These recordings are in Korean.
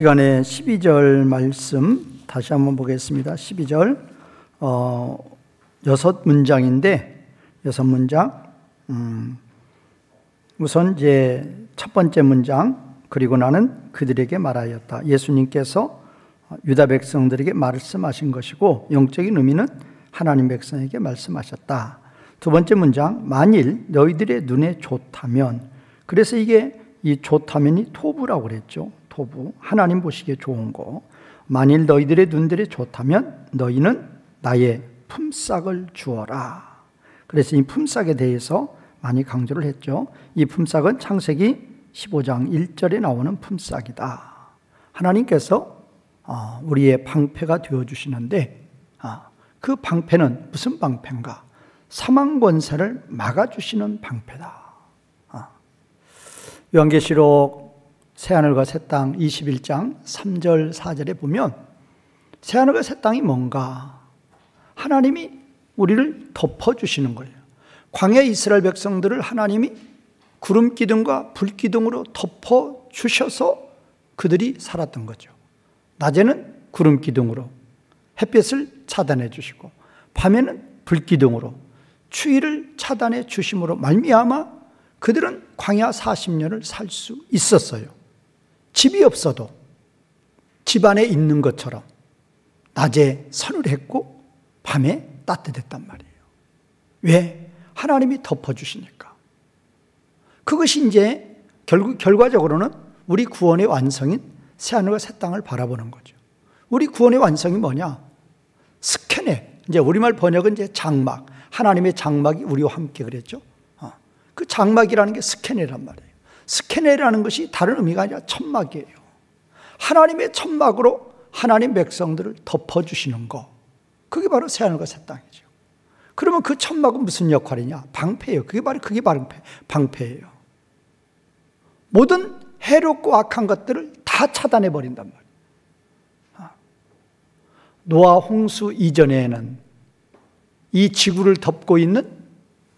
시간에 12절 말씀 다시 한번 보겠습니다. 12절 6문장인데 6문장. 우선 이제 첫 번째 문장, 그리고 나는 그들에게 말하였다. 예수님께서 유다 백성들에게 말씀하신 것이고, 영적인 의미는 하나님 백성에게 말씀하셨다. 두 번째 문장, 만일 너희들의 눈에 좋다면, 그래서 이게 이 좋다면이 토부라고 그랬죠. 토부, 하나님 보시기에 좋은 거. 만일 너희들의 눈들이 좋다면 너희는 나의 품삯을 주어라. 그래서 이 품삯에 대해서 많이 강조를 했죠. 이 품삯은 창세기 15장 1절에 나오는 품삯이다. 하나님께서 우리의 방패가 되어주시는데, 그 방패는 무슨 방패인가? 사망 권세를 막아주시는 방패다. 요한계시록 새하늘과 새 땅 21장 3절 4절에 보면 새하늘과 새 땅이 뭔가? 하나님이 우리를 덮어주시는 거예요. 광야 이스라엘 백성들을 하나님이 구름 기둥과 불 기둥으로 덮어주셔서 그들이 살았던 거죠. 낮에는 구름 기둥으로 햇빛을 차단해 주시고, 밤에는 불 기둥으로 추위를 차단해 주심으로 말미암아 그들은 광야 40년을 살 수 있었어요. 집이 없어도 집 안에 있는 것처럼 낮에 서늘했고 밤에 따뜻했단 말이에요. 왜? 하나님이 덮어주시니까. 그것이 이제 결과적으로는 우리 구원의 완성인 새하늘과 새 땅을 바라보는 거죠. 우리 구원의 완성이 뭐냐? 스케네. 이제 우리말 번역은 이제 장막. 하나님의 장막이 우리와 함께 그랬죠. 그 장막이라는 게 스케네란 말이에요. 스케네라는 것이 다른 의미가 아니라 천막이에요. 하나님의 천막으로 하나님 백성들을 덮어주시는 거, 그게 바로 새하늘과 새 땅이죠. 그러면 그 천막은 무슨 역할이냐? 방패예요. 그게 바로 방패예요. 모든 해롭고 악한 것들을 다 차단해 버린단 말이에요. 노아 홍수 이전에는 이 지구를 덮고 있는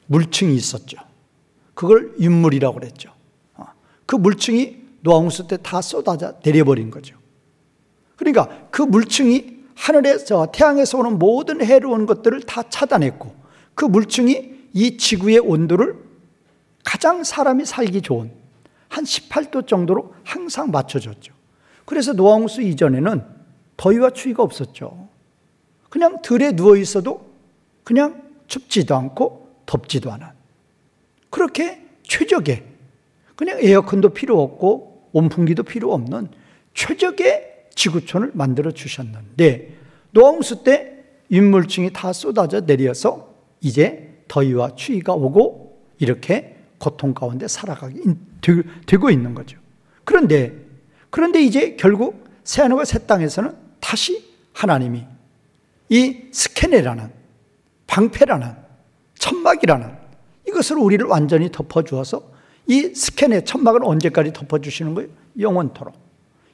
물층이 있었죠. 그걸 윤물이라고 그랬죠. 그 물층이 노아 홍수 때 다 쏟아져 내려버린 거죠. 그러니까 그 물층이 하늘에서, 태양에서 오는 모든 해로운 것들을 다 차단했고, 그 물층이 이 지구의 온도를 가장 사람이 살기 좋은 한 18도 정도로 항상 맞춰줬죠. 그래서 노아 홍수 이전에는 더위와 추위가 없었죠. 그냥 들에 누워 있어도 그냥 춥지도 않고 덥지도 않은, 그렇게 최적의, 그냥 에어컨도 필요 없고 온풍기도 필요 없는 최적의 지구촌을 만들어 주셨는데, 노아 홍수 때 윤물층이 다 쏟아져 내려서 이제 더위와 추위가 오고 이렇게 고통 가운데 살아가게 되고 있는 거죠. 그런데 이제 결국 새하늘과 새 땅에서는 다시 하나님이 이 스케네라는 방패라는 천막이라는 이것으로 우리를 완전히 덮어주어서, 이 스캔의 천막을 언제까지 덮어주시는 거예요? 영원토록.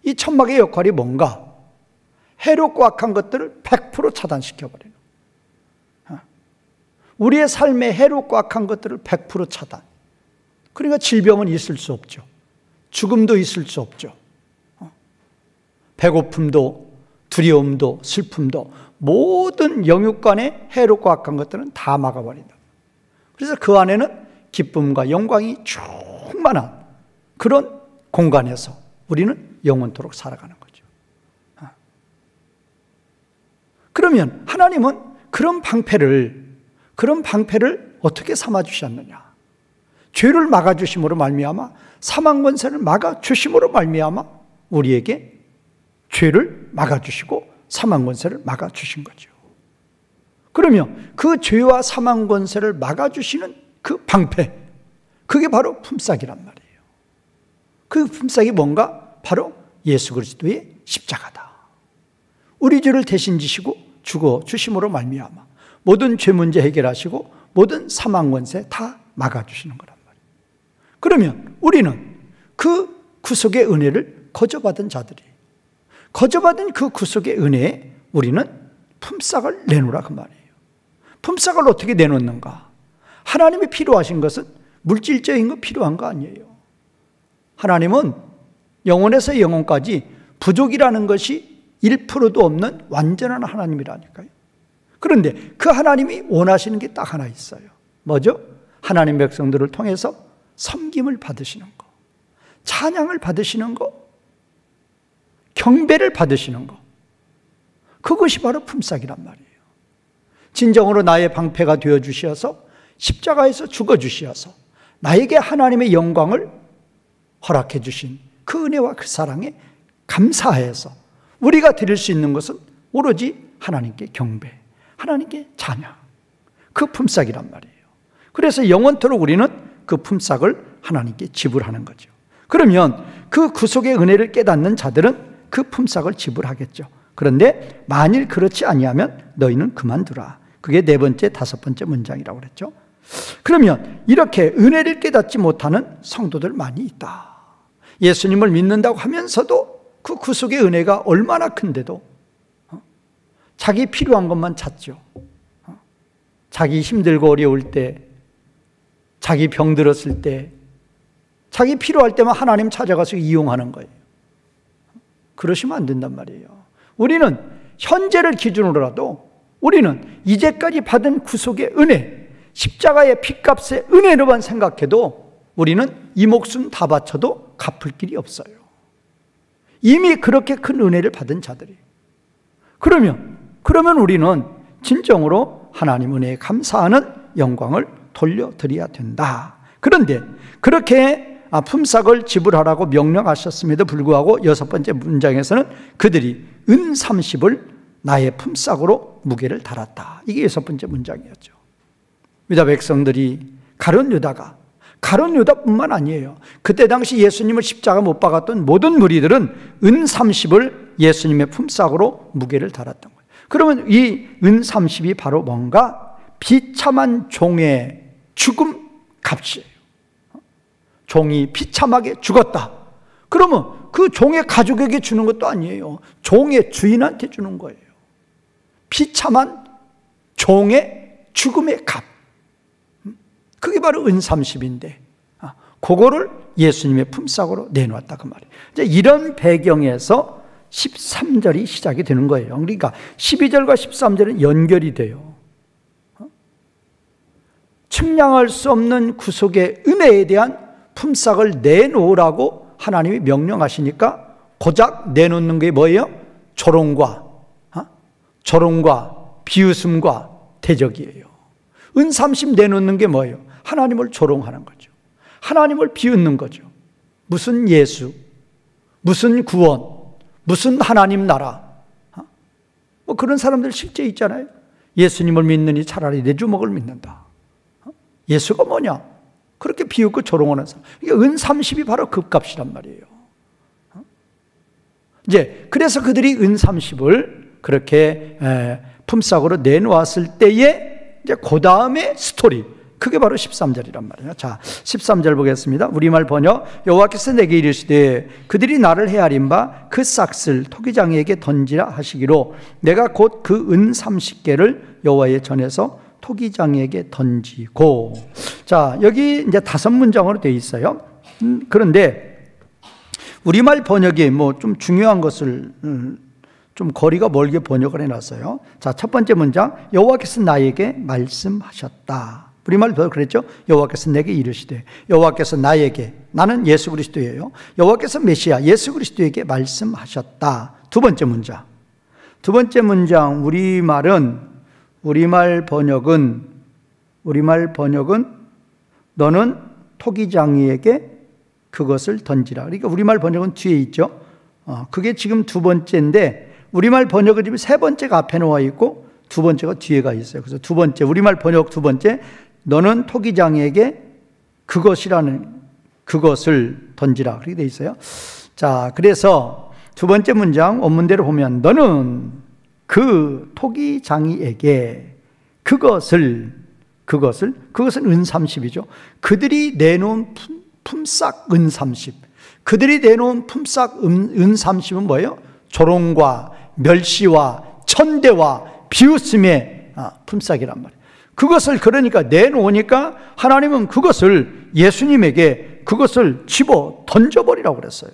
이 천막의 역할이 뭔가? 해롭고 악한 것들을 100% 차단시켜버리는, 우리의 삶에 해롭고 악한 것들을 100% 차단. 그러니까 질병은 있을 수 없죠. 죽음도 있을 수 없죠. 배고픔도, 두려움도, 슬픔도, 모든 영육간의 해롭고 악한 것들은 다 막아버린다. 그래서 그 안에는 기쁨과 영광이 충만한 그런 공간에서 우리는 영원토록 살아가는 거죠. 그러면 하나님은 그런 방패를 어떻게 삼아주셨느냐? 죄를 막아주심으로 말미암아, 사망 권세를 막아주심으로 말미암아 우리에게 죄를 막아주시고 사망 권세를 막아주신 거죠. 그러면 그 죄와 사망 권세를 막아주시는 그 방패, 그게 바로 품삯이란 말이에요. 그 품삯이 뭔가? 바로 예수 그리스도의 십자가다. 우리 죄를 대신 지시고 죽어 주심으로 말미암아 모든 죄 문제 해결하시고 모든 사망 권세 다 막아주시는 거란 말이에요. 그러면 우리는 그 구속의 은혜를 거저받은 자들이, 거저받은 그 구속의 은혜에 우리는 품삯을 내놓으라 그 말이에요. 품삯을 어떻게 내놓는가? 하나님이 필요하신 것은 물질적인 거 필요한 거 아니에요. 하나님은 영원에서 영원까지 부족이라는 것이 1%도 없는 완전한 하나님이라니까요. 그런데 그 하나님이 원하시는 게 딱 하나 있어요. 뭐죠? 하나님 백성들을 통해서 섬김을 받으시는 거, 찬양을 받으시는 거, 경배를 받으시는 거. 그것이 바로 품삯이란 말이에요. 진정으로 나의 방패가 되어주시어서 십자가에서 죽어주시어서 나에게 하나님의 영광을 허락해 주신 그 은혜와 그 사랑에 감사해서 우리가 드릴 수 있는 것은 오로지 하나님께 경배, 하나님께 찬양, 그 품삯이란 말이에요. 그래서 영원토록 우리는 그 품삯을 하나님께 지불하는 거죠. 그러면 그 구속의 은혜를 깨닫는 자들은 그 품삯을 지불하겠죠. 그런데 만일 그렇지 아니하면 너희는 그만두라. 그게 네 번째, 다섯 번째 문장이라고 그랬죠. 그러면 이렇게 은혜를 깨닫지 못하는 성도들 많이 있다. 예수님을 믿는다고 하면서도 그 구속의 은혜가 얼마나 큰데도 자기 필요한 것만 찾죠. 자기 힘들고 어려울 때, 자기 병들었을 때, 자기 필요할 때만 하나님 찾아가서 이용하는 거예요. 그러시면 안 된단 말이에요. 우리는 현재를 기준으로라도 우리는 이제까지 받은 구속의 은혜, 십자가의 피값의 은혜로만 생각해도 우리는 이 목숨 다 바쳐도 갚을 길이 없어요. 이미 그렇게 큰 은혜를 받은 자들이. 그러면 우리는 진정으로 하나님 은혜에 감사하는 영광을 돌려드려야 된다. 그런데 그렇게 품삯을 지불하라고 명령하셨음에도 불구하고 여섯 번째 문장에서는 그들이 은 30을 나의 품삯으로 무게를 달았다. 이게 여섯 번째 문장이었죠. 유다 백성들이 가룟 유다뿐만 아니에요. 그때 당시 예수님을 십자가 못 박았던 모든 무리들은 은 30을 예수님의 품삯으로 무게를 달았던 거예요. 그러면 이 은 30이 바로 뭔가 비참한 종의 죽음 값이에요. 종이 비참하게 죽었다. 그러면 그 종의 가족에게 주는 것도 아니에요. 종의 주인한테 주는 거예요. 비참한 종의 죽음의 값. 그게 바로 은 30인데 그거를 예수님의 품삯으로 내놓았다 그 말이에요. 이제 이런 배경에서 13절이 시작이 되는 거예요. 그러니까 12절과 13절은 연결이 돼요. 측량할 수 없는 구속의 은혜에 대한 품삯을 내놓으라고 하나님이 명령하시니까 고작 내놓는 게 뭐예요? 조롱과 비웃음과 대적이에요. 은 30 내놓는 게 뭐예요? 하나님을 조롱하는 거죠. 하나님을 비웃는 거죠. 무슨 예수, 무슨 구원, 무슨 하나님 나라. 뭐 그런 사람들 실제 있잖아요. 예수님을 믿느니 차라리 내 주먹을 믿는다. 예수가 뭐냐? 그렇게 비웃고 조롱하는 사람. 이게 은 30이 바로 그 값이란 말이에요. 이제 그래서 그들이 은 30을 그렇게 품삯으로 내놓았을 때에 이제 그 다음에 스토리, 그게 바로 13절이란 말이에요. 자, 13절 보겠습니다. 우리말 번역. 여호와께서 내게 이르시되 그들이 나를 헤아린 바 그 싹을 토기장이에게 던지라 하시기로 내가 곧 그 은 30개를 여호와의 전에서 토기장이에게 던지고. 자, 여기 이제 5문장으로 되어 있어요. 그런데 우리말 번역이 뭐 좀 중요한 것을 좀 거리가 멀게 번역을 해놨어요. 자, 첫 번째 문장. 여호와께서 나에게 말씀하셨다. 우리말 번역 그랬죠? 여호와께서 내게 이르시되. 여호와께서 나에게, 나는 예수 그리스도예요. 여호와께서 메시아 예수 그리스도에게 말씀하셨다. 두 번째 문장. 우리말 번역은 너는 토기장이에게 그것을 던지라. 그러니까 우리말 번역은 뒤에 있죠. 그게 지금 두 번째인데 우리말 번역은 지금 세 번째가 앞에 나와 있고 두 번째가 뒤에가 있어요. 그래서 두 번째, 우리말 번역 두 번째, 너는 토기장이에게 그것을 던지라. 그렇게 돼 있어요. 자, 그래서 두 번째 문장 원문대로 보면 너는 그 토기장이에게 그것은 은 30이죠. 그들이 내놓은 품삯 은 30. 그들이 내놓은 품삯 은 30은 뭐예요? 조롱과 멸시와 천대와 비웃음의 품삯이란 말이에요. 그것을 그러니까 내놓으니까 하나님은 그것을 예수님에게 그것을 집어 던져버리라고 그랬어요.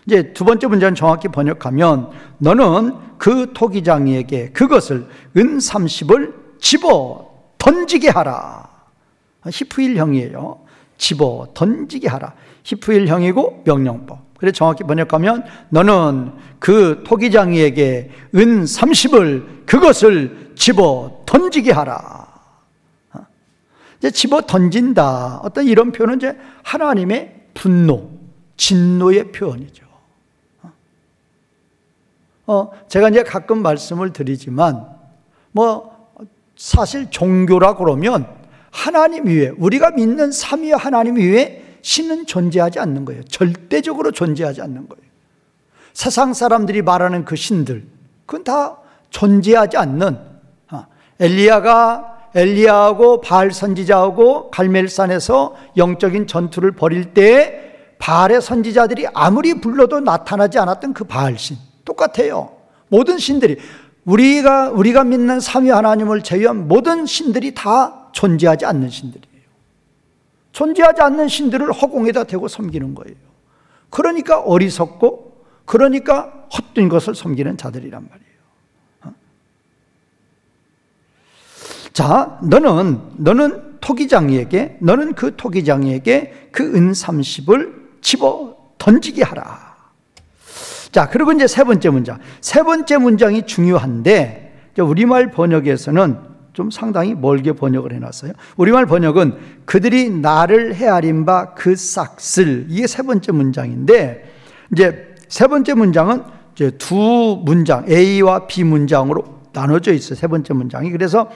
이제 두 번째 문제는 정확히 번역하면 너는 그 토기장이에게 그것을 은 30을 집어 던지게 하라. 히프일형이에요. 집어 던지게 하라. 히프일형이고 명령법. 그래서 정확히 번역하면 너는 그 토기장이에게 은 30을 그것을 집어 던지게 하라. 이제 집어 던진다. 어떤 이런 표현은 이제 하나님의 분노, 진노의 표현이죠. 제가 이제 가끔 말씀을 드리지만, 사실 종교라 그러면 하나님 위에, 우리가 믿는 삼위 하나님 위에 신은 존재하지 않는 거예요. 절대적으로 존재하지 않는 거예요. 세상 사람들이 말하는 그 신들, 그건 다 존재하지 않는, 엘리야하고 바알 선지자하고 갈멜산에서 영적인 전투를 벌일 때 바알의 선지자들이 아무리 불러도 나타나지 않았던 그 바알신, 똑같아요. 모든 신들이, 우리가 믿는 삼위 하나님을 제외한 모든 신들이 다 존재하지 않는 신들이에요. 존재하지 않는 신들을 허공에다 대고 섬기는 거예요. 그러니까 어리석고, 그러니까 헛된 것을 섬기는 자들이란 말이에요. 자, 너는 토기장이에게, 너는 그 토기장이에게 그 은 30을 집어 던지게 하라. 자, 그리고 이제 세 번째 문장. 세 번째 문장이 중요한데, 우리말 번역에서는 좀 상당히 멀게 번역을 해놨어요. 우리말 번역은 그들이 나를 헤아린 바 그 싹쓸, 이게 세 번째 문장인데, 이제 세 번째 문장은 이제 두 문장, A와 B 문장으로 나눠져 있어요. 세 번째 문장이. 그래서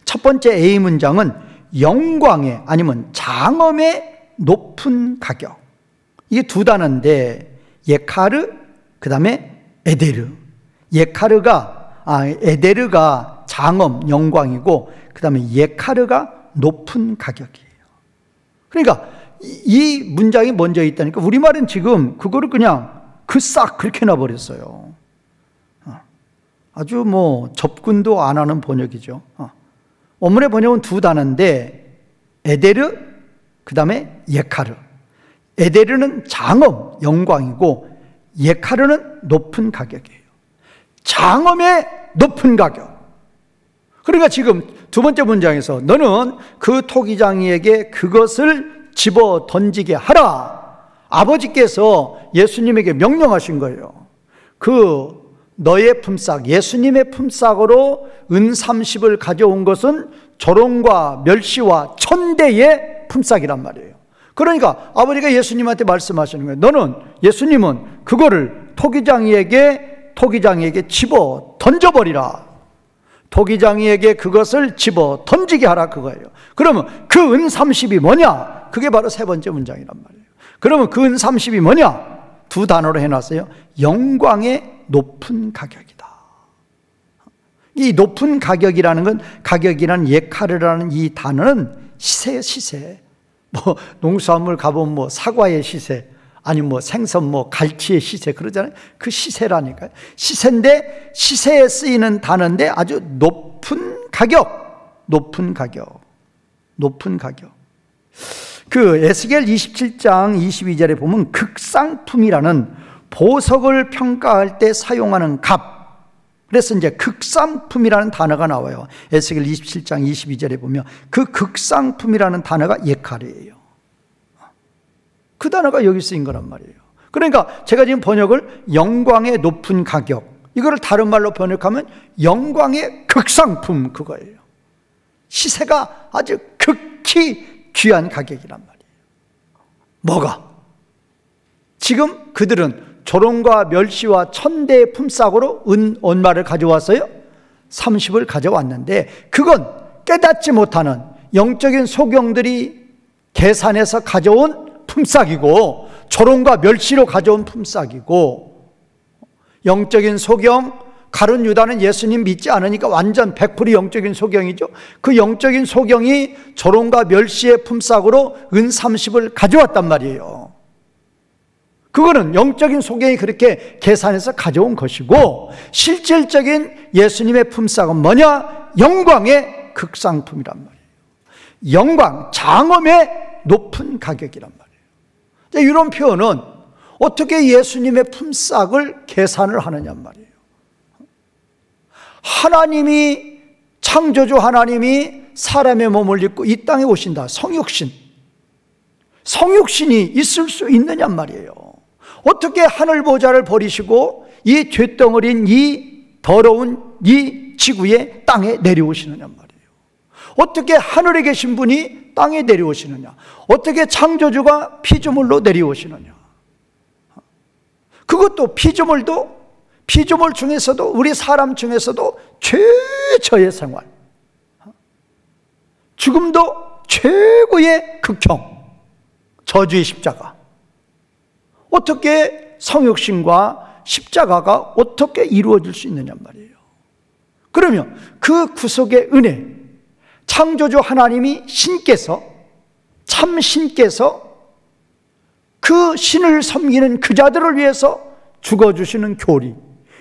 첫 번째 A 문장은 영광의 아니면 장엄의 높은 가격. 이게 두 단어인데, 예카르, 그 다음에 에데르. 에데르가 장엄, 영광이고, 그 다음에 예카르가 높은 가격이에요. 그러니까 이 문장이 먼저 있다니까 우리말은 지금 그거를 그냥 그 싹 그렇게 놔버렸어요. 아주 접근도 안 하는 번역이죠. 원문의 번역은 두 단어인데, 에데르, 그 다음에 예카르. 에데르는 장엄, 영광이고, 예카르는 높은 가격이에요. 장엄의 높은 가격. 그러니까 지금 두 번째 문장에서 너는 그 토기장이에게 그것을 집어 던지게 하라. 아버지께서 예수님에게 명령하신 거예요. 너의 품삯, 예수님의 품삯으로 은 30을 가져온 것은 조롱과 멸시와 천대의 품삯이란 말이에요. 그러니까 아버지가 예수님한테 말씀하시는 거예요. 예수님은 그거를 토기장이에게 집어 던져버리라. 토기장이에게 그것을 집어 던지게 하라, 그거예요. 그러면 그 은 30이 뭐냐? 그게 바로 세 번째 문장이란 말이에요. 그러면 그 은 30이 뭐냐? 두 단어로 해놨어요. 영광의 높은 가격이다. 이 높은 가격이라는 건, 가격이라는 예카르라는 이 단어는 시세예요, 시세. 농수산물 가보면 사과의 시세, 아니면 생선 갈치의 시세 그러잖아요. 그 시세라니까요. 시세인데, 시세에 쓰이는 단어인데 아주 높은 가격. 그 에스겔 27장 22절에 보면 극상품이라는 보석을 평가할 때 사용하는 값. 그래서 이제 극상품이라는 단어가 나와요. 에스겔 27장 22절에 보면 그 극상품이라는 단어가 예카르예요. 그 단어가 여기 쓰인 거란 말이에요. 그러니까 제가 지금 번역을 영광의 높은 가격, 이거를 다른 말로 번역하면 영광의 극상품, 그거예요. 시세가 아주 극히 귀한 가격이란 말이에요. 뭐가? 지금 그들은 조롱과 멸시와 천대의 품삯으로 은 얼마를 가져왔어요? 30을 가져왔는데, 그건 깨닫지 못하는 영적인 소경들이 계산해서 가져온 품삯이고, 조롱과 멸시로 가져온 품삯이고, 영적인 소경, 가룟 유다는 예수님 믿지 않으니까 완전 100% 영적인 소경이죠. 그 영적인 소경이 조롱과 멸시의 품삯으로 은 30을 가져왔단 말이에요. 그거는 영적인 소경이 그렇게 계산해서 가져온 것이고, 실질적인 예수님의 품삯은 뭐냐? 영광의 극상품이란 말이에요. 영광, 장엄의 높은 가격이란 말이에요. 이런 표현은 어떻게 예수님의 품삯을 계산을 하느냐 말이에요. 하나님이, 창조주 하나님이 사람의 몸을 입고 이 땅에 오신다. 성육신이 있을 수 있느냐 말이에요. 어떻게 하늘 보좌를 버리시고 이 죄덩어린 이 더러운 이 지구의 땅에 내려오시느냐 말이에요. 어떻게 하늘에 계신 분이 땅에 내려오시느냐, 어떻게 창조주가 피조물로 내려오시느냐. 그것도 피조물 중에서도, 우리 사람 중에서도 최저의 생활, 죽음도 최고의 극형, 저주의 십자가. 어떻게 성육신과 십자가가 어떻게 이루어질 수 있느냐 말이에요. 그러면 그 구속의 은혜, 창조주 하나님이 참 신께서 그 신을 섬기는 그 자들을 위해서 죽어주시는 교리,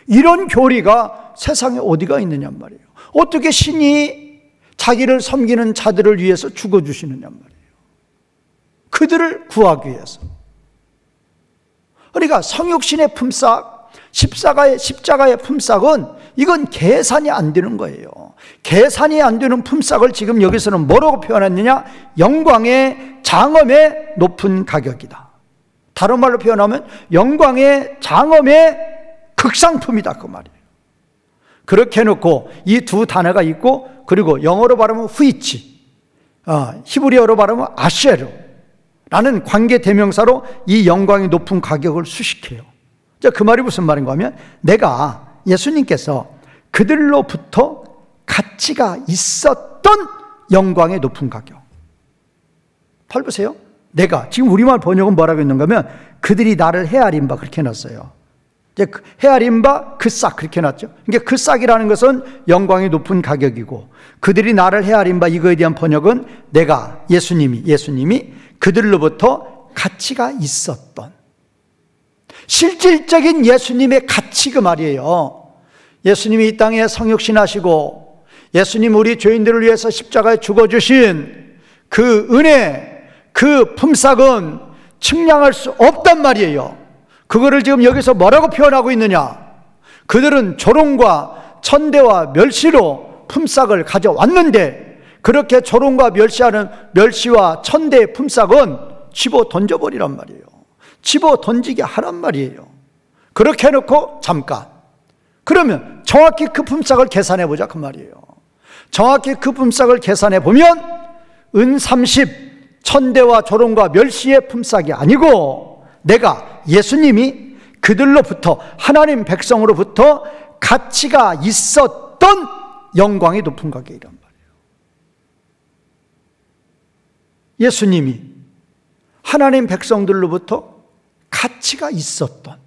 이런 교리가 세상에 어디가 있느냐 말이에요. 어떻게 신이 자기를 섬기는 자들을 위해서 죽어주시느냐 말이에요. 그들을 구하기 위해서. 그러니까 성육신의 품삯, 십자가의 품삯은 이건 계산이 안 되는 거예요. 계산이 안 되는 품삯을 지금 여기서는 뭐라고 표현했느냐? 영광의 장엄의 높은 가격이다. 다른 말로 표현하면 영광의 장엄의 극상품이다, 그 말이에요. 그렇게 해놓고 이 두 단어가 있고, 그리고 영어로 말하면 후이치, 히브리어로 말하면 아쉐르 라는 관계 대명사로 이 영광이 높은 가격을 수식해요. 그 말이 무슨 말인가 하면, 내가, 예수님께서 그들로부터 가치가 있었던 영광의 높은 가격. 잘 보세요. 내가, 지금 우리말 번역은 뭐라고 했는가 하면, 그들이 나를 헤아린 바, 그렇게 해놨어요. 이제 헤아린 바 그 싹, 그렇게 해놨죠. 그러니까 그 싹이라는 것은 영광이 높은 가격이고, 그들이 나를 헤아린 바, 이거에 대한 번역은 내가, 예수님이 그들로부터 가치가 있었던, 실질적인 예수님의 가치, 그 말이에요. 예수님이 이 땅에 성육신하시고 예수님 우리 죄인들을 위해서 십자가에 죽어주신 그 은혜, 그 품삯은 측량할 수 없단 말이에요. 그거를 지금 여기서 뭐라고 표현하고 있느냐? 그들은 조롱과 천대와 멸시로 품삯을 가져왔는데, 그렇게 조롱과 멸시와 천대의 품삯은 집어 던져버리란 말이에요. 집어 던지게 하란 말이에요. 그렇게 해놓고 잠깐, 그러면 정확히 그 품삯을 계산해 보자, 그 말이에요. 정확히 그 품삯을 계산해 보면 은 30, 천대와 조롱과 멸시의 품삯이 아니고, 내가, 예수님이 그들로부터, 하나님 백성으로부터 가치가 있었던 영광이 높은 가격이란 말이에요. 예수님이 하나님 백성들로부터 가치가 있었던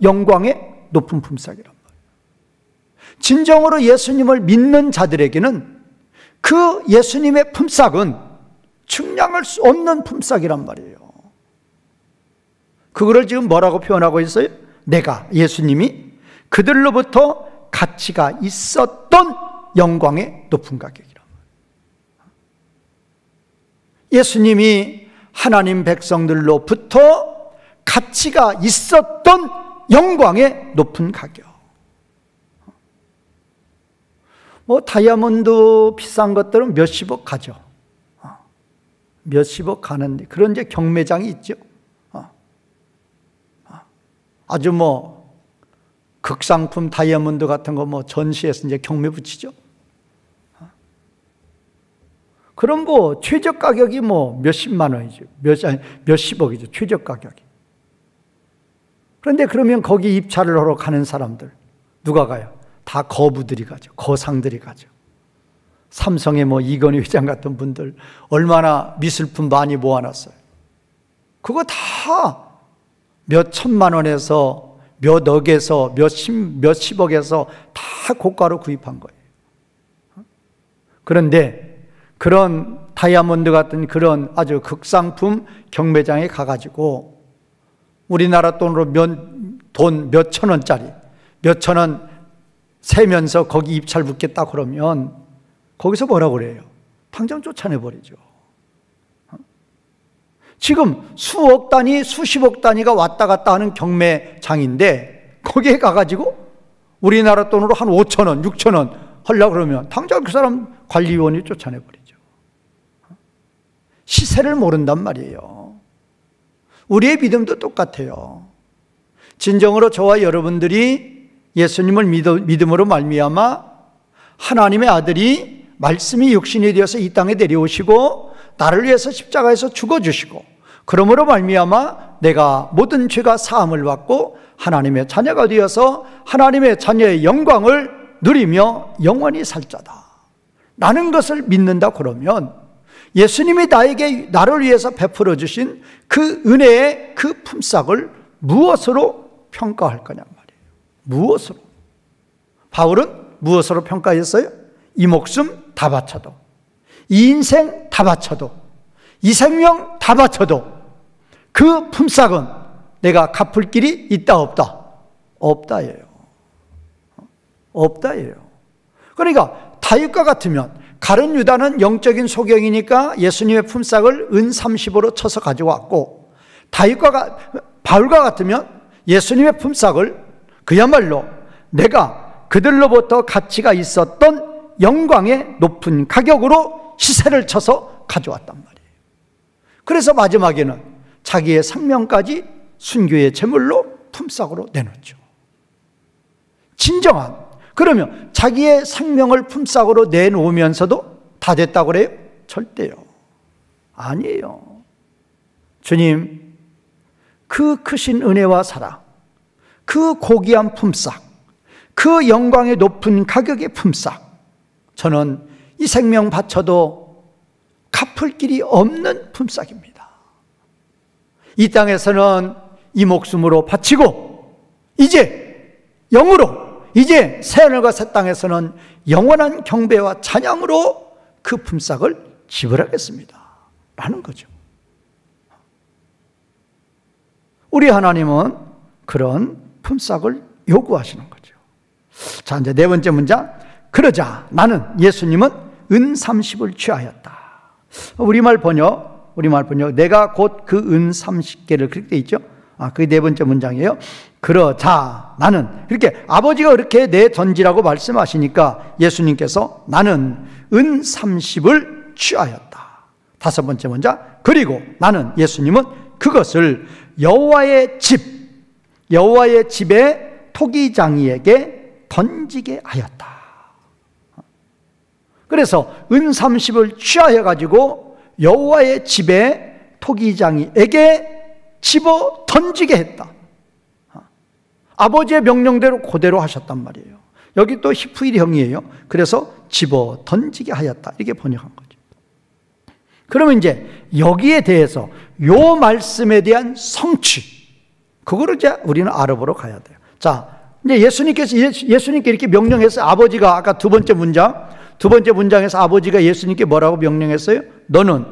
영광의 높은 품삯이란 말이에요. 진정으로 예수님을 믿는 자들에게는 그 예수님의 품삯은 측량할 수 없는 품삯이란 말이에요. 그거를 지금 뭐라고 표현하고 있어요? 내가, 예수님이 그들로부터 가치가 있었던 영광의 높은 가격이란 말이에요. 예수님이 하나님 백성들로부터 가치가 있었던 영광의 높은 가격. 다이아몬드 비싼 것들은 몇십억 가죠. 몇십억 가는데, 그런 이제 경매장이 있죠. 아주 극상품 다이아몬드 같은 거 전시해서 이제 경매 붙이죠. 그럼 최저 가격이 몇십만 원이죠. 몇십억이죠. 최저 가격이. 그런데 그러면 거기 입찰을 하러 가는 사람들, 누가 가요? 다 거부들이 가죠. 거상들이 가죠. 삼성의 이건희 회장 같은 분들 얼마나 미술품 많이 모아놨어요. 그거 다 몇 천만 원에서 몇 억에서 몇십억에서 다 고가로 구입한 거예요. 그런데 그런 다이아몬드 같은 그런 아주 극상품 경매장에 가가지고 우리나라 돈으로 돈 몇천 원짜리, 몇천 원 세면서 거기 입찰 붙겠다 그러면 거기서 뭐라고 그래요? 당장 쫓아내버리죠. 지금 수억 단위, 수십억 단위가 왔다 갔다 하는 경매장인데 거기에 가가지고 우리나라 돈으로 한 5천 원, 6천 원 하려고 그러면 당장 그 사람 관리위원이 쫓아내버리죠. 시세를 모른단 말이에요. 우리의 믿음도 똑같아요. 진정으로 저와 여러분들이 예수님을 믿음으로 말미암아 하나님의 아들이 말씀이 육신이 되어서 이 땅에 내려오시고 나를 위해서 십자가에서 죽어주시고 그러므로 말미암아 내가 모든 죄가 사함을 받고 하나님의 자녀가 되어서 하나님의 자녀의 영광을 누리며 영원히 살 자다 라는 것을 믿는다 그러면 예수님이 나를 위해서 베풀어 주신 그 은혜의 그 품삯을 무엇으로 평가할 거냐 말이에요. 무엇으로? 바울은 무엇으로 평가했어요? 이 목숨 다 바쳐도, 이 인생 다 바쳐도, 이 생명 다 바쳐도 그 품삯은 내가 갚을 길이 있다 없다? 없다예요. 없다예요. 그러니까 다윗과 같으면 가룟 유다는 영적인 소경이니까 예수님의 품삯을 은 30으로 쳐서 가져왔고 바울과 같으면 예수님의 품삯을 그야말로 내가 그들로부터 가치가 있었던 영광의 높은 가격으로 시세를 쳐서 가져왔단 말이에요. 그래서 마지막에는 자기의 생명까지 순교의 제물로 품삯으로 내놓죠. 진정한, 그러면 자기의 생명을 품삯으로 내놓으면서도 다 됐다고 그래요? 절대요. 아니에요. 주님, 그 크신 은혜와 사랑, 그 고귀한 품삯, 그 영광의 높은 가격의 품삯, 저는 이 생명 바쳐도 갚을 길이 없는 품삯입니다. 이 땅에서는 이 목숨으로 바치고 이제 영으로, 이제 새하늘과 새 땅에서는 영원한 경배와 찬양으로 그 품삯을 지불하겠습니다 라는 거죠. 우리 하나님은 그런 품삯을 요구하시는 거죠. 자, 이제 네 번째 문장. 그러자 나는 예수님은 은 30을 취하였다. 우리말 번역 내가 곧 그 은 30개를 그렇게 돼 있죠. 그게 네 번째 문장이에요. 그러자 나는, 이렇게 아버지가 그렇게 내던지라고 말씀하시니까 예수님께서 나는 은 30을 취하였다. 다섯 번째 문장. 그리고 나는 예수님은 그것을 여호와의 집의 토기장이에게 던지게 하였다. 그래서 은 30을 취하여 가지고 여호와의 집의 토기장이에게 집어 던지게 했다. 아버지의 명령대로 그대로 하셨단 말이에요. 여기 또 히프일형이에요. 그래서 집어 던지게 하였다 이렇게 번역한 거죠. 그러면 이제 여기에 대해서 요 말씀에 대한 성취, 그거를 이제 우리는 알아보러 가야 돼요. 자, 이제 예수님께 이렇게 명령했어요. 아버지가 아까 두 번째 문장에서 아버지가 예수님께 뭐라고 명령했어요? 너는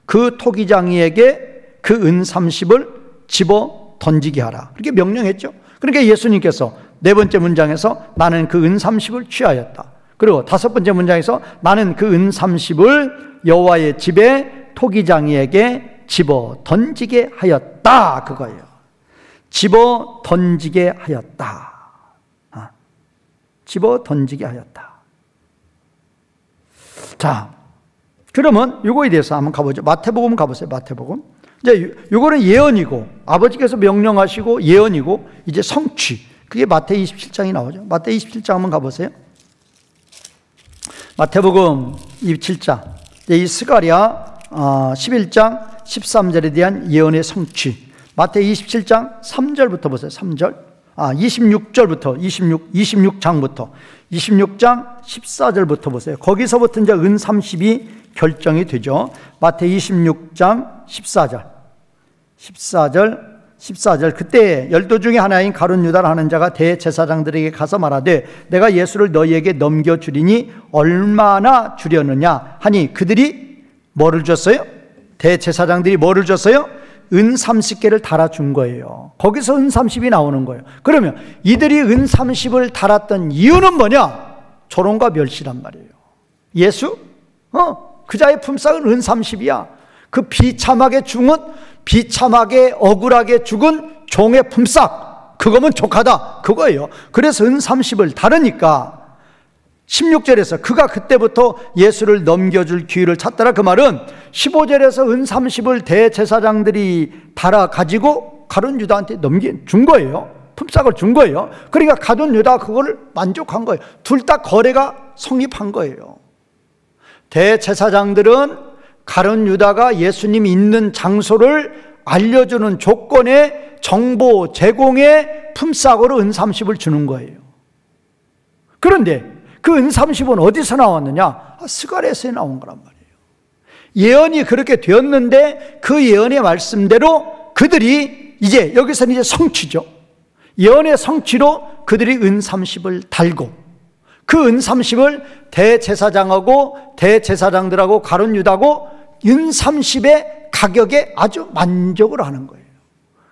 그 토기장이에게 그 은 30을 집어 던지게 하라. 그렇게 명령했죠. 그러니까 예수님께서 네 번째 문장에서 나는 그 은 30을 취하였다. 그리고 다섯 번째 문장에서 나는 그 은 30을 여호와의 집에 토기장이에게 집어 던지게 하였다. 그거예요. 집어 던지게 하였다. 집어 던지게 하였다. 자, 그러면 이거에 대해서 한번 가보죠. 마태복음 가보세요. 마태복음. 이제 요거는 예언이고 아버지께서 명령하시고 예언이고 이제 성취. 그게 마태 27장이 나오죠. 마태 27장 한번 가보세요. 마태복음 27장. 이 스가랴 11장 13절에 대한 예언의 성취. 마태 27장 3절부터 보세요. 3절. 26절부터 26장부터 26장 14절부터 보세요. 거기서부터 이제 은 30이 결정이 되죠. 마태 26장 14절 그때 12 중에 하나인 가룟 유다라 하는 자가 대제사장들에게 가서 말하되 내가 예수를 너희에게 넘겨주리니 얼마나 주려느냐 하니 그들이 뭐를 줬어요? 대제사장들이 뭐를 줬어요? 은 30개를 달아준 거예요. 거기서 은 30이 나오는 거예요. 그러면 이들이 은 30을 달았던 이유는 뭐냐? 조롱과 멸시란 말이에요. 예수? 그자의 품삯은 은 30이야. 그 비참하게 죽은 비참하게 억울하게 죽은 종의 품삯, 그거면 족하다, 그거예요. 그래서 은 30을 다르니까 16절에서 그가 그때부터 예수를 넘겨줄 기회를 찾더라. 그 말은 15절에서 은 30을 대제사장들이 달아 가지고 가룟 유다한테 준 거예요. 품삯을 준 거예요. 그러니까 가룟 유다가 그걸 만족한 거예요. 둘 다 거래가 성립한 거예요. 대제사장들은 가룟 유다가 예수님이 있는 장소를 알려주는 조건의 정보 제공의 품삯으로 은 30을 주는 거예요. 그런데 그 은 30은 어디서 나왔느냐? 스가랴에서 나온 거란 말이에요. 예언이 그렇게 되었는데 그 예언의 말씀대로 그들이 이제 여기서는 이제 성취죠. 예언의 성취로 그들이 은 30을 달고 그 은 30을 대제사장하고 대제사장들하고 가룟 유다고 은 30의 가격에 아주 만족을 하는 거예요.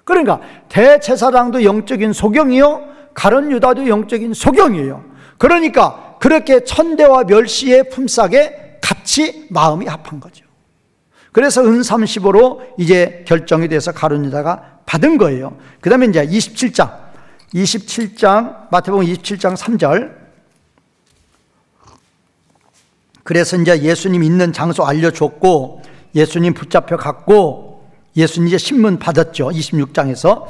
그러니까 대제사장도 영적인 소경이요, 가룟 유다도 영적인 소경이에요. 그러니까 그렇게 천대와 멸시의 품삯에 같이 마음이 합한 거죠. 그래서 은 30으로 이제 결정이 돼서 가룟 유다가 받은 거예요. 그 다음에 이제 27장 마태복음 27장 3절. 그래서 이제 예수님 있는 장소 알려줬고 예수님 붙잡혀 갔고 예수님 이제 신문 받았죠. 26장에서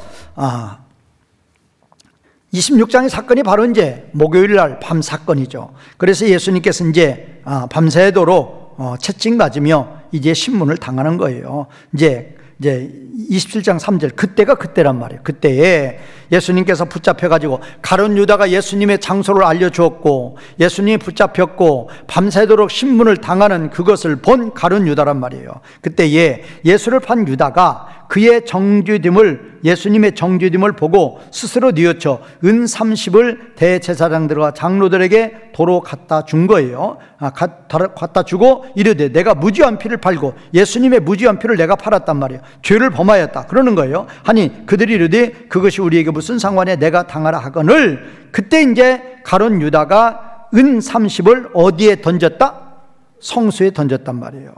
26장의 사건이 바로 이제 목요일 날 밤 사건이죠. 그래서 예수님께서 이제 밤새도록 채찍 맞으며 이제 신문을 당하는 거예요. 이제 27장 3절, 그때가 그때란 말이에요. 그때에 예수님께서 붙잡혀가지고 가룟 유다가 예수님의 장소를 알려주었고 예수님이 붙잡혔고 밤새도록 신문을 당하는 그것을 본 가룟 유다란 말이에요. 그때에 예수를 판 유다가 그의 정죄됨을, 예수님의 정죄됨을 보고 스스로 뉘우쳐 은 30을 대제사장들과 장로들에게 도로 갖다 준 거예요. 갖다 주고 이르되 내가 무죄한 피를 팔고 예수님의 무죄한 피를 내가 팔았단 말이에요. 죄를 범하였다 그러는 거예요. 하니 그들이 이르되 그것이 우리에게 무슨 상관이야, 내가 당하라 하거늘. 그때 이제 가룟 유다가 은 30을 어디에 던졌다? 성수에 던졌단 말이에요.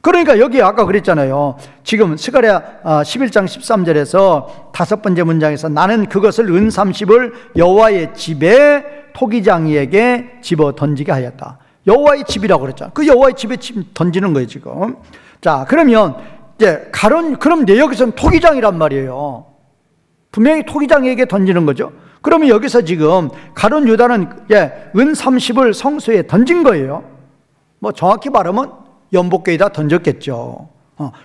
그러니까 여기 아까 그랬잖아요. 지금 스가랴 11장 13절에서 다섯 번째 문장에서 나는 그것을 은 30을 여호와의 집에 토기장이에게 집어 던지게 하였다. 여호와의 집이라고 그랬잖아요. 그 여호와의 집에 던지는 거예요 지금. 자, 그러면 이제 그럼 내 여기서는 토기장이란 말이에요. 분명히 토기장에게 던지는 거죠. 그러면 여기서 지금 가룟 유다는 은 30을 성소에 던진 거예요. 뭐 정확히 말하면 연복궤에다 던졌겠죠.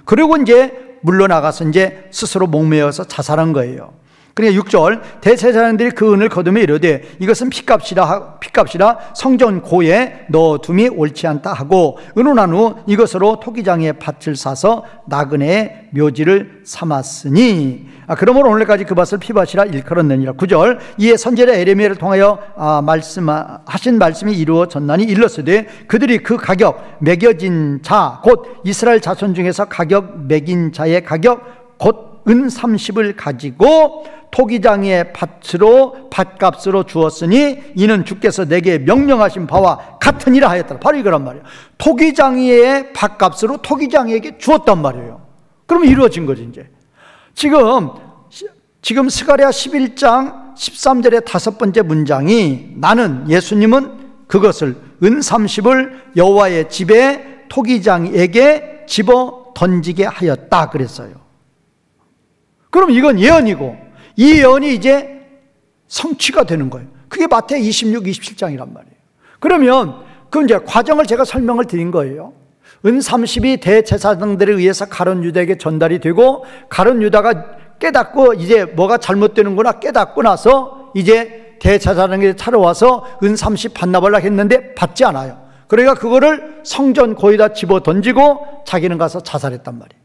그리고 이제 물러나가서 이제 스스로 목매어서 자살한 거예요. 그러니까 6절, 대제사장들이 그 은을 거두며 이르되 이것은 피값이라 성전 고에 넣어둠이 옳지 않다 하고 은혼한 후 이것으로 토기장에 밭을 사서 나그네의 묘지를 삼았으니 그러므로 오늘까지 그 밭을 피밭이라 일컬었느니라. 9절, 이에 선지자 에레미야를 통하여 하신 말씀이 이루어졌나니 일렀으되 그들이 그 가격 매겨진 자 곧 이스라엘 자손 중에서 가격 매긴 자의 가격 곧 은 30을 가지고 토기장의 밭값으로 주었으니 이는 주께서 내게 명령하신 바와 같으니라 하였더라. 바로 이거란 말이에요. 토기장의 밭값으로 토기장에게 주었단 말이에요. 그러면 이루어진 거지 이제. 지금 스가랴 11장 13절의 다섯 번째 문장이 나는 예수님은 그것을 은 30을 여호와의 집에 토기장에게 집어 던지게 하였다 그랬어요. 그럼 이건 예언이고 이 예언이 이제 성취가 되는 거예요. 그게 마태 26, 27장이란 말이에요. 그러면 그 이제 과정을 제가 설명을 드린 거예요. 은 30이 대제사장들에 의해서 가룟 유다에게 전달이 되고 가룟 유다가 깨닫고 이제 뭐가 잘못되는구나 깨닫고 나서 이제 대제사장에게 찾아와서 은 30 반납하려고 했는데 받지 않아요. 그러니까 그거를 성전 고에다 집어 던지고 자기는 가서 자살했단 말이에요.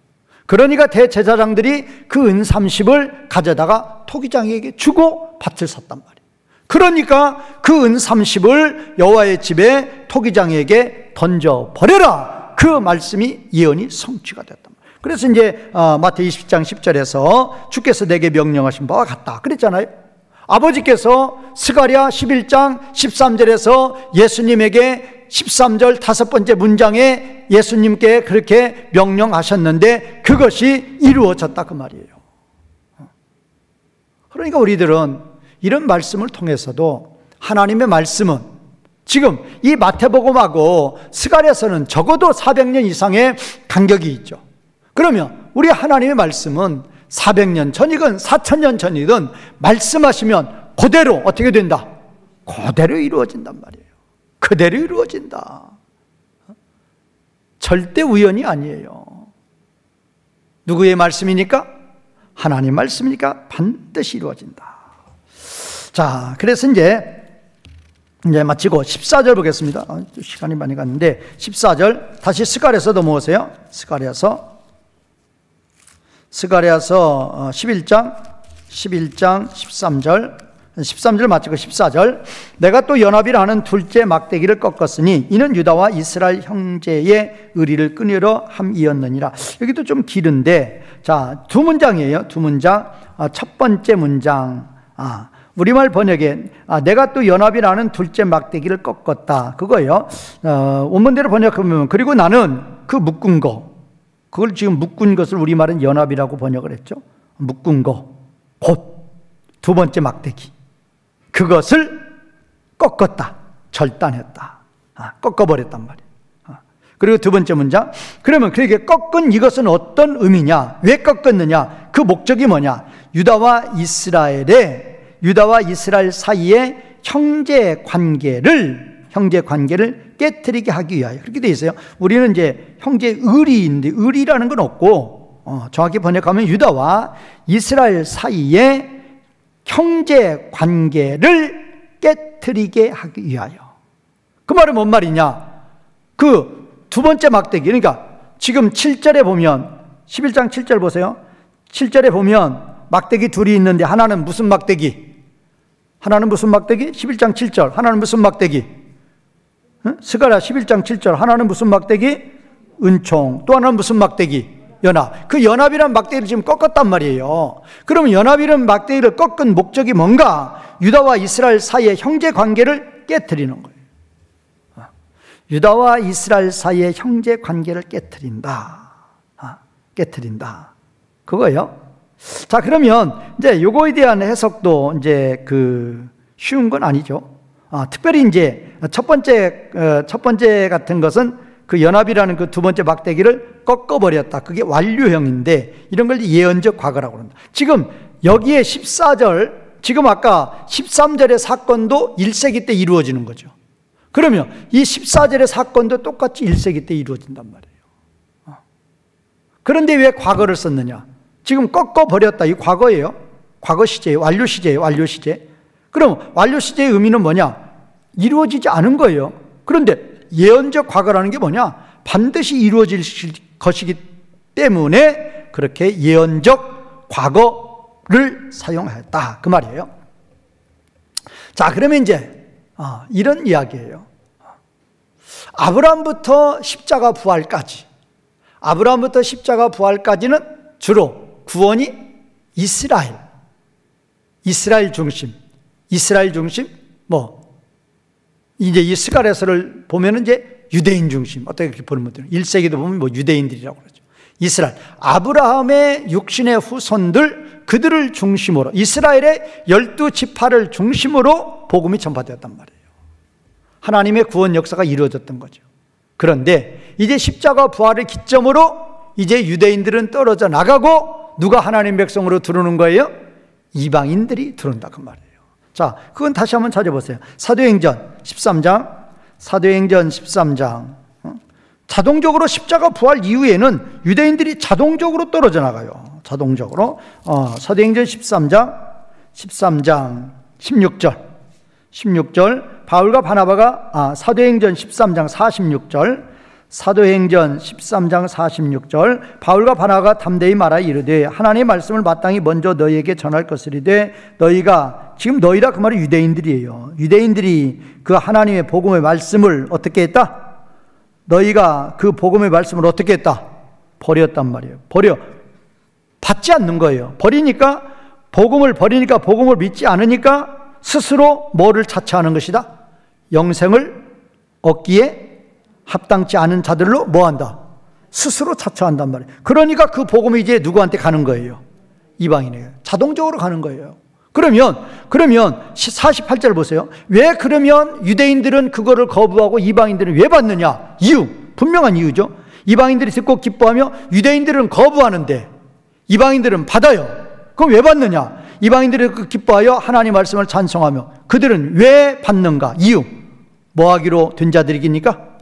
그러니까 대제사장들이 그 은 30을 가져다가 토기장에게 주고 밭을 샀단 말이에요. 그러니까 그 은 30을 여호와의 집에 토기장에게 던져버려라. 그 말씀이 예언이 성취가 됐단 말이에요. 그래서 이제 마태 20장 10절에서 주께서 내게 명령하신 바와 같다 그랬잖아요. 아버지께서 스가랴 11장 13절에서 예수님에게 13절 다섯 번째 문장에 예수님께 그렇게 명령하셨는데 그것이 이루어졌다 그 말이에요. 그러니까 우리들은 이런 말씀을 통해서도 하나님의 말씀은 지금 이 마태복음하고 스가랴서는 적어도 400년 이상의 간격이 있죠. 그러면 우리 하나님의 말씀은 400년 전이든 4000년 전이든 말씀하시면 그대로 어떻게 된다? 그대로 이루어진단 말이에요. 그대로 이루어진다. 절대 우연이 아니에요. 누구의 말씀이니까? 하나님 말씀이니까 반드시 이루어진다. 자, 그래서 이제 마치고 14절 보겠습니다. 시간이 많이 갔는데 14절 다시 스가랴서 넘어오세요. 스가랴서 11장 13절 마치고 14절 내가 또 연합이라 하는 둘째 막대기를 꺾었으니 이는 유다와 이스라엘 형제의 의리를 끊으려 함이었느니라. 여기도 좀 길은데 자, 두 문장이에요. 두 문장. 첫 번째 문장 우리말 번역에 내가 또 연합이라는 둘째 막대기를 꺾었다 그거예요. 원문대로 번역하면 그리고 나는 그 묶은 거 그걸 지금 묶은 것을 우리말은 연합이라고 번역을 했죠. 묶은 거 곧 두 번째 막대기 그것을 꺾었다 절단했다 꺾어버렸단 말이에요. 그리고 두 번째 문장 그러면 그렇게 꺾은 이것은 어떤 의미냐 왜 꺾었느냐 그 목적이 뭐냐 유다와 이스라엘 사이의 형제 관계를 깨트리게 하기 위하여 그렇게 돼 있어요. 우리는 이제 형제 의리인데 의리라는 건 없고 정확히 번역하면 유다와 이스라엘 사이의 형제 관계를 깨트리게 하기 위하여. 그 말은 뭔 말이냐? 그 두 번째 막대기 그러니까 지금 7절에 보면 11장 7절 보세요. 7절에 보면 막대기 둘이 있는데 하나는 무슨 막대기? 11장 7절 하나는 무슨 막대기? 스가랴 11장 7절 하나는 무슨 막대기? 은총. 또 하나는 무슨 막대기? 연합. 그 연합이란 막대기를 지금 꺾었단 말이에요. 그러면 연합이란 막대기를 꺾은 목적이 뭔가? 유다와 이스라엘 사이의 형제 관계를 깨트리는 거예요. 유다와 이스라엘 사이의 형제 관계를 깨트린다. 깨트린다. 그거예요. 자, 그러면 이제 요거에 대한 해석도 이제 쉬운 건 아니죠. 특별히 이제 첫 번째 같은 것은 그 연합이라는 그 두 번째 막대기를 꺾어버렸다. 그게 완료형인데 이런 걸 예언적 과거라고 그런다. 지금 여기에 14절, 지금 아까 13절의 사건도 1세기 때 이루어지는 거죠. 그러면 이 14절의 사건도 똑같이 1세기 때 이루어진단 말이에요. 그런데 왜 과거를 썼느냐? 지금 꺾어버렸다. 이 과거예요. 과거 시제예요. 완료 시제예요. 완료 시제. 그럼 완료 시제의 의미는 뭐냐? 이루어지지 않은 거예요. 그런데 예언적 과거라는 게 뭐냐? 반드시 이루어질 것이기 때문에 그렇게 예언적 과거를 사용했다. 그 말이에요. 자, 그러면 이제 이런 이야기예요. 아브라함부터 십자가 부활까지는 주로 구원이 이스라엘 중심, 이제 이 스가랴서를 보면은 이제 유대인 중심, 어떻게 이렇게 보는 분들은 1세기도 보면 유대인들이라고 그러죠. 이스라엘, 아브라함의 육신의 후손들, 그들을 중심으로, 이스라엘의 12지파를 중심으로 복음이 전파되었단 말이에요. 하나님의 구원 역사가 이루어졌던 거죠. 그런데 이제 십자가 부활을 기점으로 이제 유대인들은 떨어져 나가고 누가 하나님 백성으로 들어오는 거예요? 이방인들이 들어온다 그 말이에요. 자, 그건 다시 한번 찾아보세요. 사도행전 13장. 자동적으로 십자가 부활 이후에는 유대인들이 자동적으로 떨어져 나가요. 자동적으로. 사도행전 13장 16절 바울과 바나바가 사도행전 13장 46절 바울과 바나바가 담대히 말하 이르되 하나님의 말씀을 마땅히 먼저 너희에게 전할 것이리되 너희가, 지금 너희라 그 말이 유대인들이에요. 유대인들이 그 하나님의 복음의 말씀을 어떻게 했다? 너희가 그 복음의 말씀을 어떻게 했다? 버렸단 말이에요. 받지 않는 거예요. 복음을 믿지 않으니까 스스로 뭐를 자처하는 것이다? 영생을 얻기에 합당치 않은 자들로 뭐한다? 스스로 자처한단 말이에요. 그러니까 그 복음이 이제 누구한테 가는 거예요? 이방인에게. 자동적으로 가는 거예요. 그러면 48절 보세요. 왜 그러면 유대인들은 그거를 거부하고 이방인들은 왜 받느냐? 이유, 분명한 이유죠. 이방인들이 듣고 기뻐하며 유대인들은 거부하는데 이방인들은 받아요. 그럼 왜 받느냐? 이방인들이 기뻐하여 하나님 말씀을 찬송하며 그들은 왜 받는가? 이유, 뭐 하기로 된 자들이니까?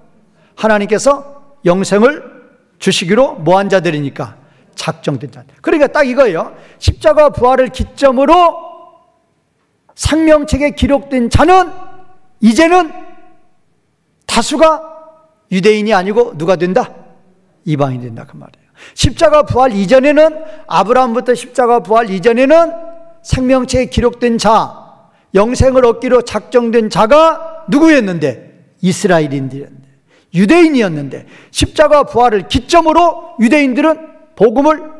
하나님께서 영생을 주시기로 뭐한 자들이니까? 작정된 자들. 그러니까 딱 이거예요. 십자가 부활을 기점으로 생명책에 기록된 자는 이제는 다수가 유대인이 아니고 누가 된다? 이방인이 된다 그 말이에요. 십자가 부활 이전에는, 아브라함부터 십자가 부활 이전에는 생명책에 기록된 자, 영생을 얻기로 작정된 자가 누구였는데? 이스라엘인들이었는데, 유대인이었는데, 십자가 부활을 기점으로 유대인들은 복음을